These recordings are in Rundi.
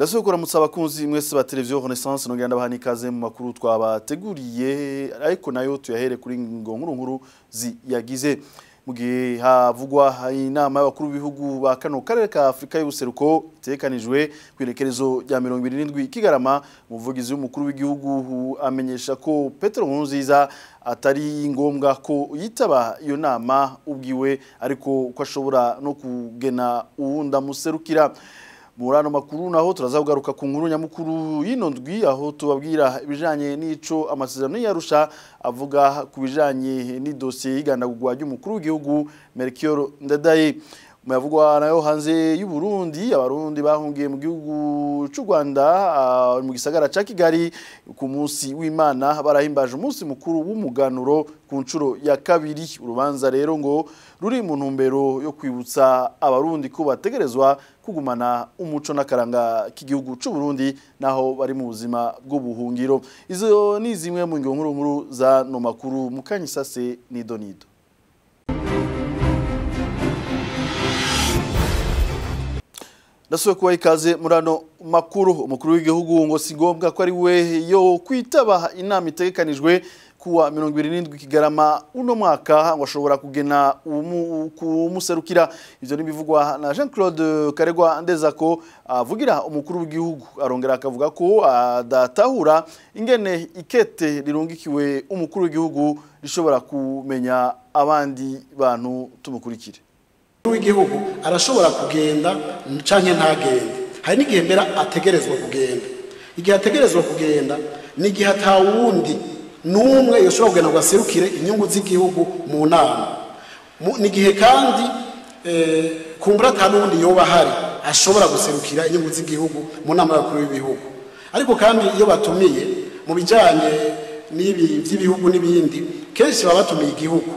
Ndasubiye kuramutsa abakunzi mwese ba televiziyo Renaissance nongera ndabahani ikaze mu makuru twabateguriye ariko nayo tuyahere kuri nkuru ziyagize mu gihe havugwa inama y'abakuru b'ibihugu ba kano karere ka Afrika y'ubuseruko itekanijwe kwirekerezo rya 27 Kigarama. Umuvugizi w'umukuru w'igihugu amenyesha ko Petero Nkurunziza atari ngombwa ko yitaba iyo nama ubwiwe ariko ko ashobora no kugena uwunda muserukira. Murano makuru naho turazagugaruka ku nkuru nyamukuru y'inondwi aho tubabwira ibijanye n'ico amasezerano y'Arusha avuga ku bijanye ni dossier y'igandagurwa ry'umukuru w'igihugu Melchior Ndadaye. Muyavugwa nayo hanze y'u Burundi, abarundi bahungiye mu gihugu cy'u Rwanda mu gisagara ca Kigali ku munsi w'Imana barahimbaje umunsi mukuru w'umuganuro ku ncuro ya kabiri. Urubanza rero ngo ruri mu ntumbero yo kwibutsa abarundi ko bategerezwa kugumana umuco n'akaranga k'igihugu cy'u Burundi naho bari mu buzima bw'ubuhungiro. Izo ni zimwe mu nkuru za no makuru mukanyisase ni Donido. Ndasubiye kuba ikaze murano makuru. Umukuru w'igihugu ngo si ngombwa ko ari we yo kwitaba inama itegekanijwe kuwa 27 Kigarama uno mwaka ngo ashobora kugena umuserukira. Ivyo nibivugwa na Jean-Claude Karegwa Ndezako avugira umukuru w'igihugu, arongera akavuga ko adatahura ingene ikete rirungikiwe umukuru w'igihugu rishobora kumenya abandi bantu tumukurikire. W'igihugu arashobora kugenda canke ntagende. Hari n'igihe mbera ategerezwa kugenda. Igihe ategerezwa kugenda ni igihe atawundi numwe yoshobora kugenda ngo aserukire inyungu z'igihugu mu nama. Ni igihe kandi kumbura atanundi yoba hari ashobora guserukira inyungu z'igihugu mu nama y'abakuru b'ibihugu. Ariko kandi iyo batumiye mu bijanye n'ibi by'ibihugu n'ibindi kenshi baba batumiye igihugu.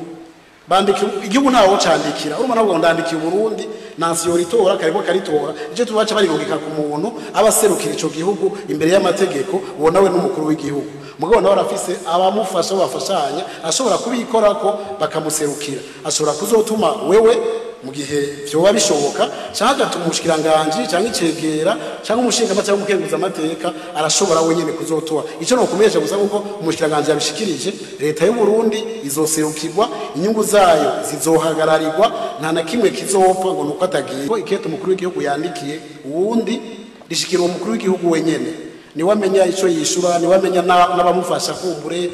Bandiki igihugu ntawo candikira urumva nabwo ndandikiye Burundi nasiyo ritora kariko karitora ije tubaca bari gukika ku muntu abaserukira ico gihugu imbere y'amategeko ubona we n'umukuru w'igihugu mugabo nawe arafise abamufasha bafashanya ashobora kubikorako bakamuserukira ashobora kuzotuma wewe mu gihe byoba bishoboka cyangwa tumushikiranganje cyangwa icegera cyangwa umushinga cyangwa umukenguza amateka arashobora wenyene kuzotoa ico no kumeje gusa kuko umushikiranganje yabishikirije leta y'u Burundi izoserukirwa inyungu zayo zizohagararirwa nta na kimwe kizopfa ngo nuko atagiye ko ikete umukuru w'igihugu yandikiye uwundi rishikira umukuru w'igihugu wenyene ni wamenya ico yishura ni wamenya n'abamufasha kumbure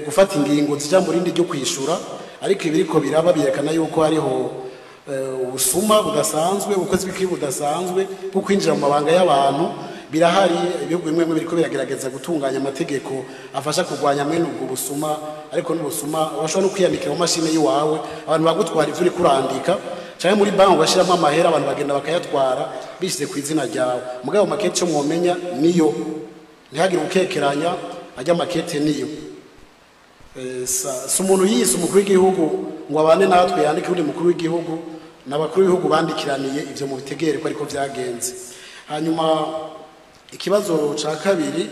gufata ingingo zija mu rindi ryo kwishura ariko ibiriko biraba birekana yuko hariho ubusuma budasanzwe ubukozi bw'ikibi budasanzwe bwo kwinjira mu mabanga y'abantu birahari ibihugu bimwe biriko biragerageza gutunganya amategeko afasha kurwanya mwene ubwo busuma ariko n'ubusuma urashobora no kwiyandikira mu mashine yiwawe abantu bagutwara ivyo uri kurandika cyane muri banki bashiramo amahera abantu bagenda bakayatwara bishyize ku izina ryawe mugabo makete cyo mwomenya niyo ntihagire ukekeranya ajya makete niyo si umuntu yise umukuru w'igihugu ngo abane natwe yandike uri mukuru w'igihugu n'abakuru b'ibihugu bandikiraniye ivyo mu bitegere ko ariko vyagenze. Hanyuma ikibazo ca kabiri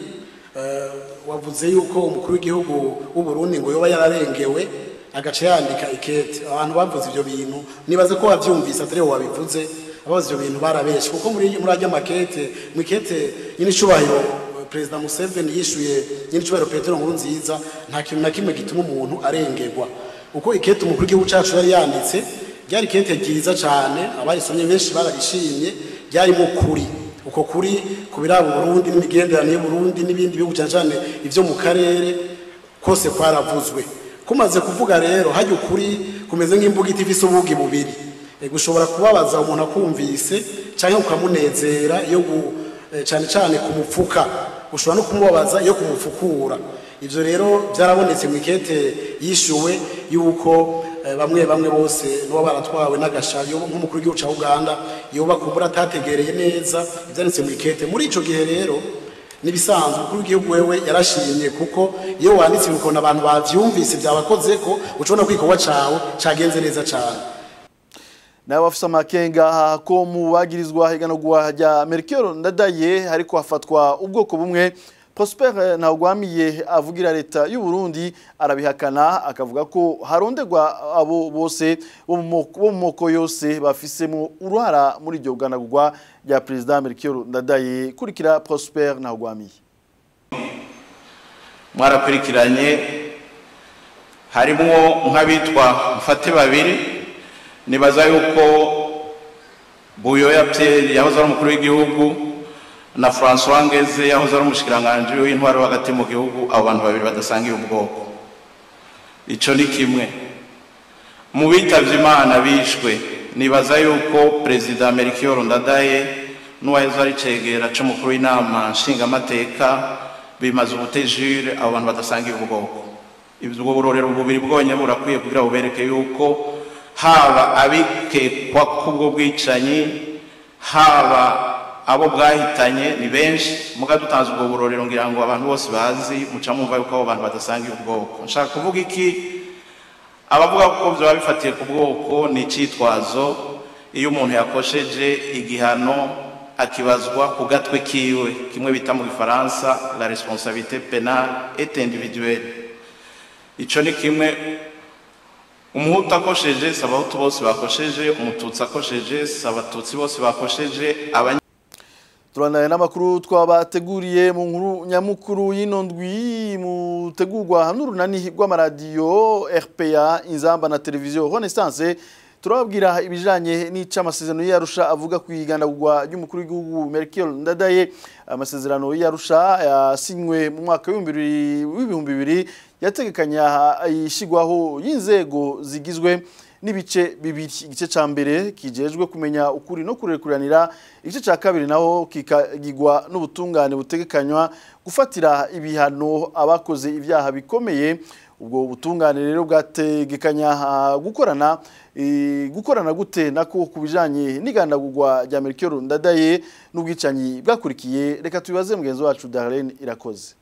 wavuze yuko umukuru w'igihugu w'u Burundi ngo yoba yararengewe agace yandika ikete. Abantu bavuze ivyo bintu nibaze ko bavyumvise atari wo wabivuze abavuze ivyo bintu barabeshe kuko muri ajya makete mu ikete nyine cubahiro President Museveni yishuye nyine cubahiro Petero Nkurunziza nta kintu na kimwe gituma umuntu arengerwa uko ikete umukuru w'igihugu cacu yari yanditse ryari kete ryiza cyane abarisomye benshi bararishimye ryarimo kuri uko kuri kubiraba Burundi n'imigenderanire y'u Burundi n'ibindi bihugu cyane ivyo mu karere kose kwaravuzwe kumaze kuvuga rero hajye ukuri kumeze nk'imbuga ifise ubugi bubiri gushobora kubabaza umuntu akumvise cyangwa ukamunezera yo cyane kumupfuka ushobora no kumubabaza yo kumufukura ivyo rero byarabonetse mu ikete yishuwe yuko bamwe bose no baratwawe n'agashayo nk'umukuru w'igihugu ca Uganda yoba kumbura atategereye neza ivyanditse mu ikete muri ico gihe rero nibisanzwe umukuru w'igihugu wewe yarashimye kuko iyo wanditse ukona abantu bavyumvise byabakoze ko ucona kwikorwa cawe cagenze neza cyane. Nawe wafisa makenga ko mu bagirizwa higanogwa rya Melchior Ndadaye ariko hafatwa ubwoko bumwe Prosper Ntagwamiye avugira leta y'u Burundi arabihakana akavuga ko harondegwa abo bose bo mu moko yose bafisemo uruhara muri iryo ganagurwa rya President Melchior Ndadaye. Kurikira Prosper Ntagwamiye. Mwarakurikiranye harimo nk'abitwa mfate babiri, nibaza yuko Buyoya Pierre yahoze ari umukuru w'igihugu na François Ngeze yahoze ari umushikiranganje w'intwaro hagati mu gihugu. Abo bantu babiri badasangiye ubwoko, ico ni kimwe. Mu bitavye Imana bishwe, nibaza yuko President Melchior Ndadaye n'uwaheze ari cegera c'umukuru w'inama nshingamateka bimaze ubutejure. Abo bantu badasangiye ubwoko, ibyo burorero bubiri bwonye burakwiye kugira bubereke yuko haba abikekwa kubwo bwicanyi haba abo bwahitanye ni benshi. Muga dutanze ubwo burorero ngira ngo abantu bose bazi muca mumva yuko abo bantu badasangiye ubwoko. Nshaka kuvuga iki? Abavuga ko byo babifatiye ku bwoko ni citwazo. Iyo umuntu yakosheje igihano akibazwa ku gatwe kiwe, kimwe bita mu Gifaransa la responsabilité pénale est individuelle. Ico ni kimwe. Umuhutu akosheje sabahutu bose bakosheje, umututsi akosheje sabatutsi bose bakosheje. Turanaye n'amakuru twabateguriye mu nkuru nyamukuru y'inondwi mutegurwa n'urunani rw'amaradiyo RPA, Inzamba na televiziyo Renaissance. Turababwira ibijanye n'ic'amasezerano y'Arusha avuga kwigandagurwa ry'umukuru w'igihugu Melchior Ndadaye. Amasezerano y'Arusha yasinywe mu mwaka w'ibihumbi bibiri yategekanya ishigwaho y'inzego zigizwe n'ibice bibiri. Igice ca mbere kijejwe kumenya ukuri no kurekuranira, igice ca kabiri naho kikagirwa n'ubutungane butegekanywa gufatira ibihano abakoze ivyaha bikomeye. Ubwo butungane rero bwategekanya gukorana gute nako kubijanye n'igandagurwa rya Melchior Ndadaye n'ubwicanyi bwakurikiye. Reka tubibaze mugenzi wacu Darlene Irakoze.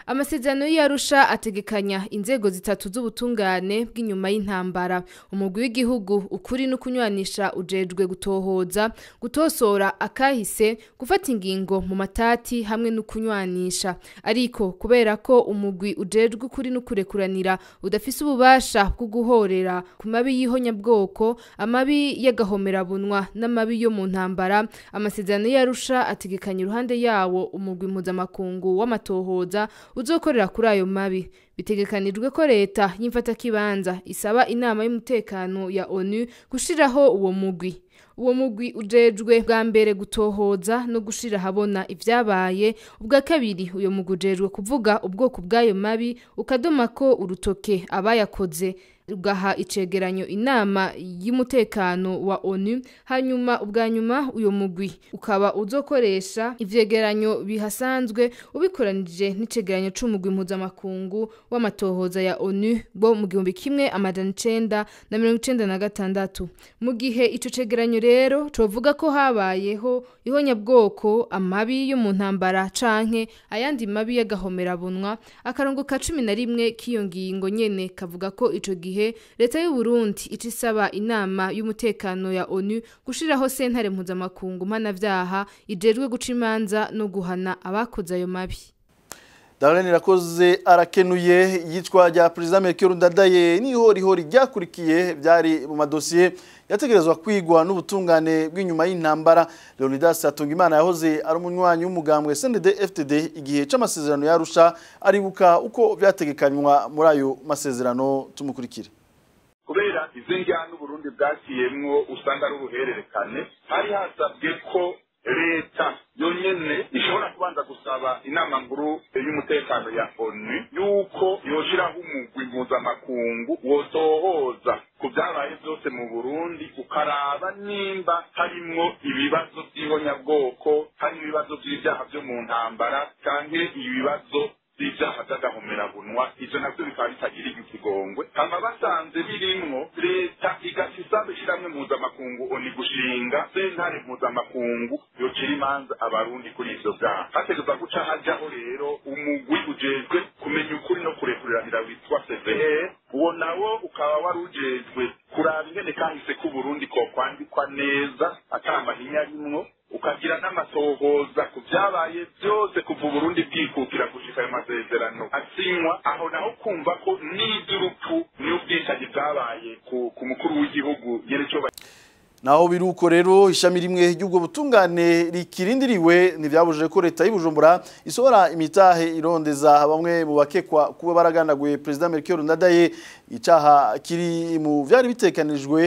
Amasezerano y'Arusha ategekanya inzego zitatu z'ubutungane bw'inyuma y'intambara. Umugwi w'igihugu ukuri no kunywanisha ujejwe gutohoza, gutosora akahise, gufata ingingo mu matati hamwe no kunywanisha. Ariko kubera ko umugwi ujejwe ukuri no kurekuranira udafise ububasha bwo guhorera ku mabi y'ihonyabwoko, amabi y'agahomerabunwa n'amabi yo mu ntambara, amasezerano y'Arusha ategekanya iruhande yawo umugwi mpuzamakungu w'amatohoza uzokorera kuri ayo mabi. Bitegekanijwe ko leta y'imfata kibanza isaba inama y'umutekano ya ONU gushiraho uwo mugwi. Uwo mugwi ujejwe bwa mbere gutohoza no gushira habona ivyabaye. Ubwa kabiri uyo mugwi ujejwe kuvuga ubwoko bw'ayo mabi ukadoma ko urutoke abayakoze, ugaha icegeranyo inama y'umutekano wa ONU. Hanyuma ubwa nyuma uyo mugwi ukaba uzokoresha ivyegeranyo bihasanzwe ubikoranije n'icegeranyo c'umugwi mpuzamakungu w'amatohoza ya ONU bo mu 1996. Mu gihe ico cegeranyo rero covuga ko habayeho ihonyabwoko, amabi yo mu ntambara canke ayandi mabi y'agahomerabunwa, akarongo ka 11 k'iyo ngingo nyene kavuga ko ico gihe leta y'u Burundi icisaba inama y'umutekano ya ONU gushiraho sentare mpuzamakungu mpanavyaha ijejwe guca imanza no guhana abakoze ayo mabi. Darlene Irakoze arakenuye. Yitwa rya President Melchior Ndadaye n'ihorihori ryakurikiye byari mu madosiye yategerezwa kwigwa n'ubutungane bw'inyuma y'intambara. Leonidas Atungimana yahoze ari umunywanyi w'umugambwe CNDD-FDD igihe c'amasezerano y'Arusha aribuka uko byategekanywa muri ayo masezerano. Tumukurikire. Kubera izinjyana n'Uburundi bwakiyemwo usanga ari ubuhererekane, hari hasabwe ko leta yonyene ishobora kubanza gusaba inama nkuru y'umutekano ya ONU yuko yoshiraho umugwi mpuzamakungu wotohoza ku byabaye byose mu Burundi, ukaraba nimba harimwo ibibazo by'ihonyabwoko, hari ibibazo by'ibyaha byo mu ntambara canke ibibazo by'ibyaha by'agahomerabunwa. Ivyo navyo bikaba bitagira ikigongwe. Hama basanze birimwo, leta igasaba ishiramwe mpuzamakungu ONU gushinga sentare mpuzamakungu yocira imanza abarundi kuri ivyo vyaha. Hategezwa guca hajaho rero umugwi ujejwe kumenya ukuri no kurekuranira witwa CVR. Uwo nawo ukaba wari ujejwe kuraba ingene kahise k'Uburundi ko kwandikwa neza atamahinya arimwo, ukagira n'amatohoza ku byabaye byose kuva Burundi bwikukira gushika ayo masezerano asinywa, aho naho kumva ko n'iby'urupfu n'ubwicanyi bwabaye ku mukuru w'igihugu yereco. Naho biruko rero ishami rimwe ry'ubwo butungane rikirindiriwe ntivyabujije ko leta y'Ibujumbura isohora imitahe irondeza bamwe mu bakekwa kuba baragandaguye President Melchior Ndadaye. Icaha kiri mu vyari bitekanijwe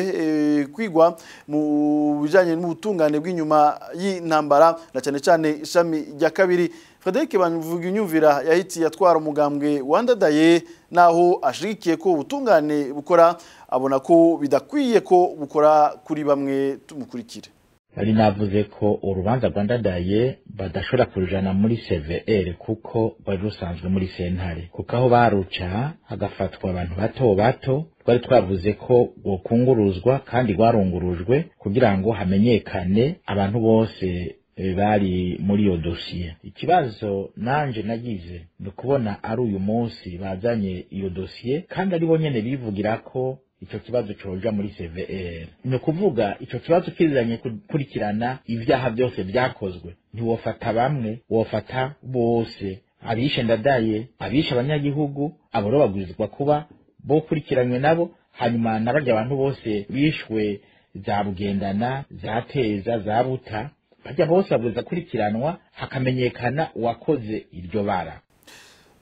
kwigwa mu bijanye n'ubutungane bw'inyuma y'intambara na cyane ishami rya kabiri. Frederic Banvuginyumvira yahiti yatwara umugambwe wa Ndadaye naho ashigikiye ko ubutungane bukora, abona ko bidakwiye ko bukora kuri bamwe. Tumukurikire. Bari navuze ko urubanza rwa Ndadaye badashobora kurujana muri CVR kuko bari rusanzwe muri sentare, kuko aho baruca hagafatwa abantu bato twari twavuze ko gukunguruzwa kandi rwarungurujwe kugira ngo hamenyekane abantu bose bari muri iyo dosiye. Ikibazo nanje nagize ni kubona ari uyu munsi bazanye iyo dosiye kandi ari bo nyene bivugira ko ico kibazo coja muri CVR. Ni kuvuga ico kibazo kirizanye kurikirana ivyaha byose vyakozwe, ntiwofata bamwe, wofata bose, abishe Ndadaye, abishe abanyagihugu, abo rero babwirizwa kuba bo kurikiranywe nabo, hanyuma n'abarya abantu bose bishwe za Bugendana, za Teza, za Buta, bajya bose babwirizwa kurikiranwa hakamenyekana uwakoze iryo bara.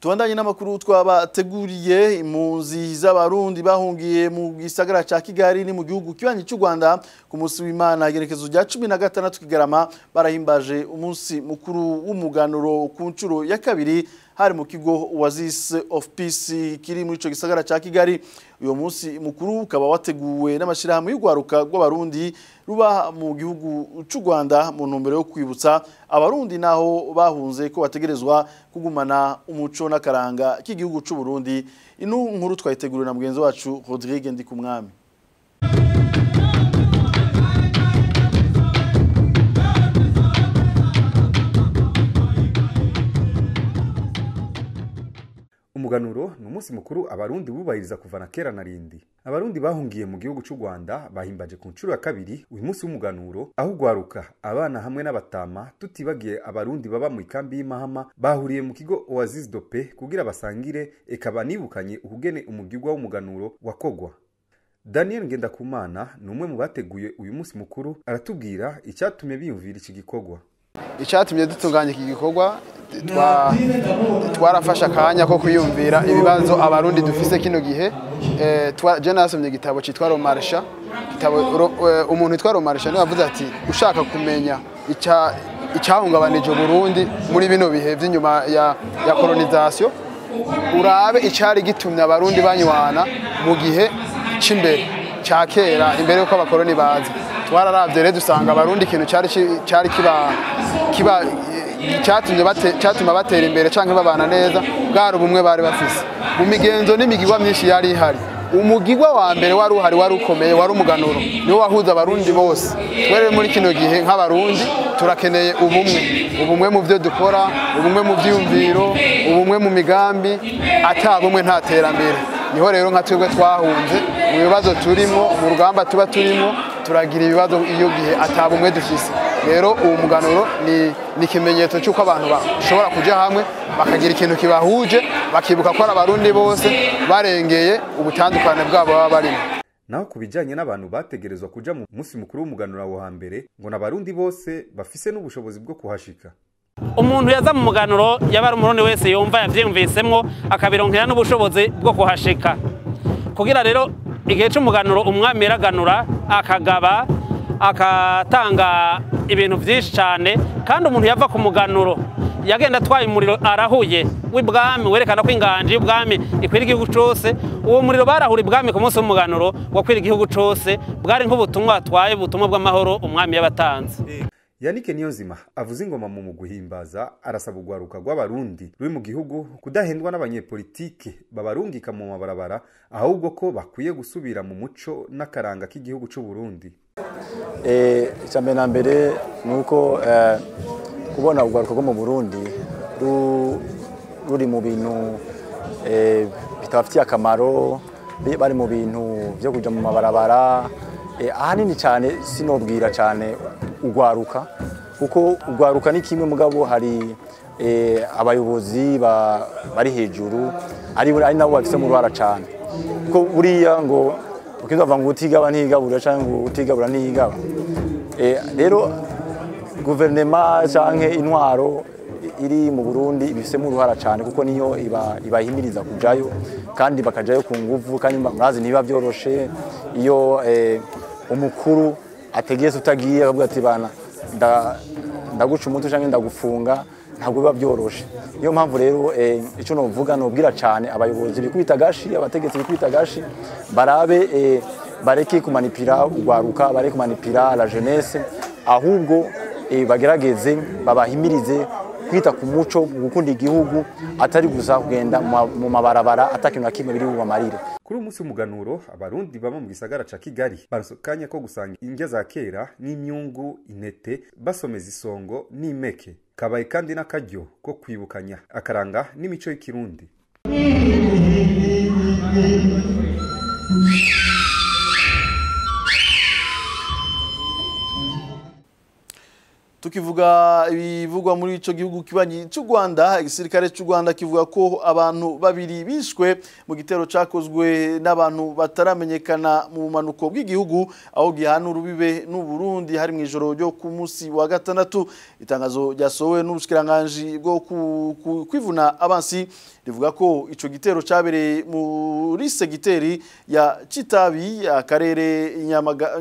Tuandanye n'amakuru twabateguriye. Impunzi z'abarundi bahungiye mu gisagara ca Kigali ni mu gihugu kibanyi cy'u Rwanda ku munsi w'Imana igerekezo rya 16 Kigarama barahimbaje umunsi mukuru w'umuganuro ku ncuro ya kabiri hari mu kigo Oasis of Peace kiri muri ico gisagara ca Kigali. Uyo munsi mukuru ukaba wateguwe n'amashirahamwe y'ugwaruka rw'abarundi ruba mu gihugu cy'u Rwanda mu ntumbero yo kwibutsa abarundi naho bahunze ko bategerezwa kugumana umuco n'akaranga k'igihugu cy'u Burundi. Inu nkuru twayiteguriwe na mugenzi wacu Rodrigue Ndikumwami. Umuganuro ni umunsi mukuru abarundi bubahiriza kuva na kera na rindi. Abarundi bahungiye mu gihugu cy'u Rwanda bahimbaje ku ncuro ya kabiri uyu munsi w'umuganuro, aho ugwaruka abana hamwe n'abatama tutibagiye abarundi baba mu ikambi y'Imahama bahuriye mu kigo Oasis Dope kugira basangire ekaba nibukanye ukugene umugirwa w'umuganuro wakogwa. Daniel Ngendakumana ni umwe mu bateguye uyu munsi mukuru, aratubwira icyatumye biyumvira iki gikorwa. Icyatumye dutunganya iki gikorwa twarafasha akanya ko kwiyumvira ibibazo abarundi dufise kino gihe. Je nasomye igitabo cyitwa Romarsha, umuntu witwa Romarsha niwe yavuze ati ushaka kumenya icyahungabanije Burundi muri bino bihe by'inyuma ya colonization, urabe icyari gitumye abarundi banywana mu gihe c'imbere cya kera imbere yuko abakoloni baza. Twararavye rero dusanga abarundi ikintu cyari kiba cyatuma batera imbere canke babana neza bwari ubumwe bari bafise mu migenzo n'imigirwa myinshi yari ihari. Umugirwa wa mbere wari uhari wari ukomeye wari umuganuro, niwo wahuza abarundi bose. Twere muri kino gihe nk'abarundi turakeneye ubumwe mu byo dukora, ubumwe mu byumviro, ubumwe mu migambi, atabumwe nta terambere. Niho rero nka twebwe twahunze mu bibazo turimo, mu rugamba tuba turimo, turagira ibibazo iyo gihe atabumwe dufise. Rero uwo muganuro ni ikimenyetso cy'uko abantu bashobora kuja hamwe bakagira ikintu kibahuje, bakibuka ko abarundi bose barengeye ubutandukane bwabo baba barimo. Naho kubijanye n'abantu bategerezwa kuja mu munsi mukuru w'umuganuro wa hambere ngo n'abarundi bose bafise n'ubushobozi bwo kuhashika. Umuntu yaza mu muganuro yabara umurundi wese yumva yavyumvisemwo akabironkera n'ubushobozi bwo kuhashika. Kugira rero igihe cy'umuganuro umwami yaraganura akagaba akatanga ibintu byinshi cyane, kandi umuntu yava ku muganuro yagenda atwaye umuriro arahuye w'ibwami werekana ko inganje y'ubwami ikwira igihugu cyose. Uwo muriro barahura ibwami ku munsi w'umuganuro wakwira igihugu cyose, bwari nk'ubutumwa atwaye, ubutumwa bw'amahoro umwami yabatanze. Yannick Niyonzima avuze ingoma mu guhimbaza, arasaba ugwaruka rw'abarundi ruri mu gihugu kudahendwa n'abanyepolitike babarungika mu mabarabara, ahubwo ko bakwiye gusubira mu muco n'akaranga k'igihugu cy'u Burundi. Icyambere na mbere nuko kubona ugwaruka rwo mu Burundi ruri mu bintu bitabafitiye akamaro, bari mu bintu byo kuja mu mabarabara. Ahanini cyane sinobwira cyane ugwaruka kuko ugwaruka ni kimwe mugabo hari abayobozi bari hejuru ari nabo bafise mu ruhara cyane kuko buriya ngo ukizava ngo utigaba ntigabura cyangwa ngo utigabura ntigaba rero guverinoma canke intwaro iri mu Burundi bifise mu ruhara cyane kuko niyo ibahimiriza kujayo kandi bakajayo ku nguvu kandi murazi niba byoroshe iyo umukuru ategeze utagiye akavuga ati bana ndaguca umutu canke ndagufunga ntabwo biba byoroshe niyo mpamvu rero ico no vuga no bwira cyane abayobozi bikubita gashi abategetsi bikubita gashi barabe bareke kumanipira ugwaruka bareke kumanipira la jeunesse ahubwo bagerageze babahimirize kwita ku muco gukunda igihugu atari gusa kugenda mu mabarabara atakintu nakimwe biri bubamarire. Kuri umunsi w'umuganuro abarundi baba mu gisagara ca Kigali barasokanya ko gusanga indya za kera n'imyungu intete basomeza isongo n'imeke kabaye kandi n'akaryo ko kwibukanya akaranga n'imico y'ikirundi. Tukivuga ibivugwa muri ico gihugu kibanyi cy'u Rwanda, igisirikare cy'u Rwanda kivuga ko abantu babiri bishwe mu gitero cakozwe n'abantu bataramenyekana mu manuko bw'igihugu aho gihana urubibe n'u Burundi hari mu ijoro ryo ku munsi wa gatandatu. Itangazo ryasohowe n'ubushikiranganje bwo kwivuna abansi rivuga ko ico gitero cabereye muri segiteri ya Citabi akarere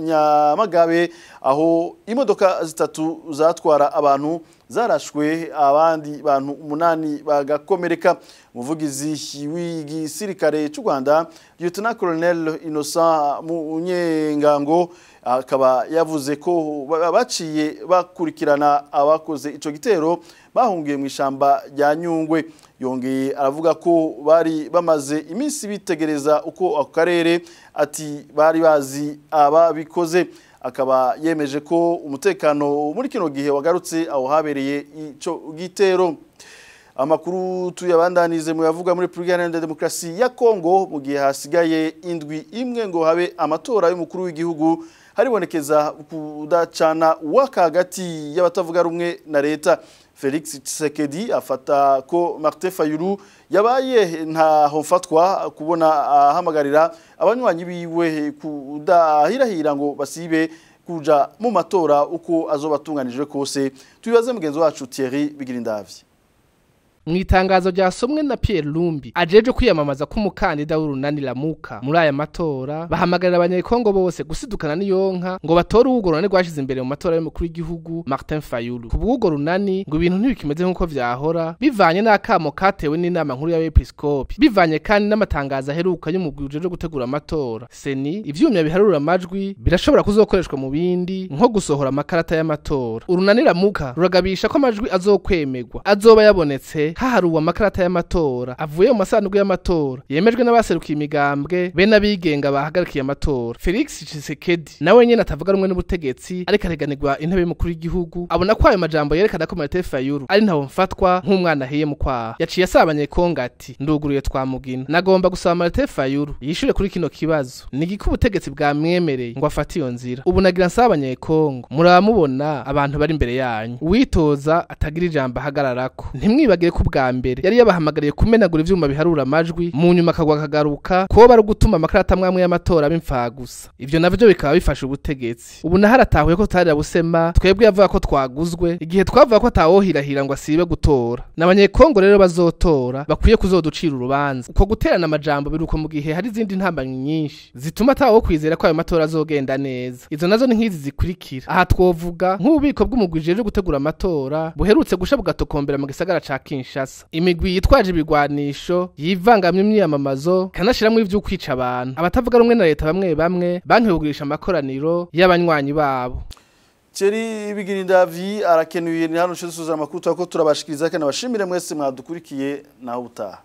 Nyamagabe aho imodoka zitatu zatwara abantu zarashwe abandi bantu 8 bagakomereka. Umuvugizi w'igisirikare cy'u Rwanda Lieutenant Colonel Innocent Munyengango akaba yavuze ko baciye bakurikirana abakoze ico gitero bahungiye mu ishamba rya Nyungwe. Yongeye aravuga ko bari bamaze iminsi bitegereza uko ako karere ati bari bazi ababikoze. Akaba yemeje ko umutekano muri kino gihe wagarutse aho habereye ico gitero. Amakuru tuyabandanize mu yavuga muri Republika Iharanira Demokarasi ya Kongo mu gihe hasigaye indwi imwe ngo habe amatora y'umukuru w'igihugu haribonekeza kudacana wakagati y'abatavuga rumwe na leta. Felix Tshisekedi afata ko Martin Fayulu yabaye nta hofatwa kubona ahamagarira abanywanyi biwe kudahirahira ngo basibe kuja mu matora uko azobatunganije kose. Tubibaze mugenzi wacu Thierry Bigirindavye. Mwitangazo ryasomwe na Pierre Lumbi ajeje kwiyamamaza k'umukandida w'urunani Lamuka muri aya matora bahamagarira abanyekongo bose gusidukana n'iyonka ngo batore urunani rwashize imbere mu matora y'umukuru w'igihugu Martin Fayulu. Kubwo runani ngo ibintu ntibikimeze nkuko vyahora bivanye n'akamo katewe n'inama nkuru y'abepiskopi bivanye kandi n'amatangazo aheruka y'umugwi uje gutegura amatora. Seni ivyumya biharura amajwi birashobora kuzokoreshwa mu bindi nko gusohora amakarata y'amatora. Urunani Lamuka ruragabisha ko amajwi azokwemerwa azoba yabonetse haharuwa amakarata y'amatora avuye mu masanduku y'amatora yemejwe n'abaserukiye imigambwe be n'abigenga bahagarikiye amatora. Felix Tshisekedi nawe nyene atavuga rumwe n'ubutegetsi ariko areganirwa intebe y'umukuru w'igihugu abona ko ayo majambo yerekana ko Martin Fayulu ari ntaho mfatwa nk'umwana ahiye mu kwaha. Yaciye asabanye Kongo ati nduguruye twamugina nagomba gusaba Martin Fayulu yishure kuri kino kibazo nigiko ubutegetsi bwamwemereye ngo afate iyo nzira. Ubu nagira nsabanye Kongo muramubona abantu bari imbere yanyu witoza atagira ijambo ahagararako ntimwibagire ko bwa mbere yari yabahamagariye kumenagura ivyuma biharura amajwi mu nyuma akagwa kagaruka ko bari gutuma amakarata amwe y'amatora bimfa gusa. Ivyo navyo bikaba bifasha ubutegetsi. Ubu naharatahuye ko tarira busema twebwe yavuga ko twaguzwe igihe twavuga ko atawohirahira ngo asibe gutora. N'abanyekongo rero bazotora bakwiye kuzoducira urubanza. Uko guterana amajambo biruko mu gihe hari izindi ntambanyi nyinshi zituma atawo kwizera ko ayo matora azogenda neza. Izo nazo ni nkizi zikurikira. Aha twovuga nk'ububiko bw'umugwije ryo gutegura amatora buherutse gusha bugatokombera mu gisagara ca Kinshasa. Imigwi yitwaje ibigwanisho yivangamye imyamamazo kanashiramwe ivyo kwica abantu. Abatavuga rumwe na leta bamwe bamwe banke kugurisha amakoraniro y'abanywanyi babo. Thierry Bigirindavye arakenuye ni hano cyo suzama makuru twako turabashikiriza kana bashimire mwese mwadukurikiye naho utaha.